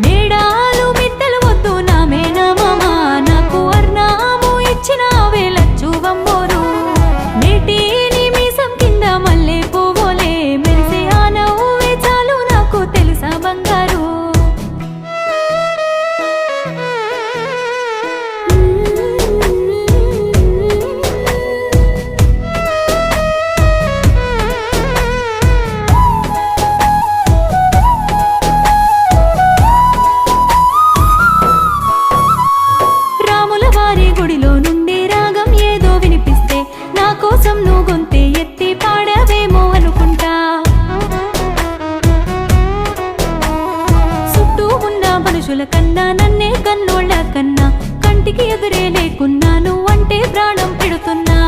మేడాలు మిద్దెలు వద్దు నా మేనమామ నాకు అర్నాము ఇచ్చిన వేలచ్చువమ్మోరు నేటిని మీసం కింద మల్లె పువ్వులే మెరిసే ఆ నవ్వే చాలు నాకు తెలుసా బంగారు గుడిలో నుండి రాగం ఏదో వినిపిస్తే నా కోసం నువ్వు గొంతే ఎత్తి పాడవేమో అనుకుంటా చుట్టూ ఉన్న మనుషుల కన్నా నన్నే కన్నోళ్ళ కన్నా కంటికి ఎదురే లేకున్నా నువ్వంటే ప్రాణం పెడుతున్నా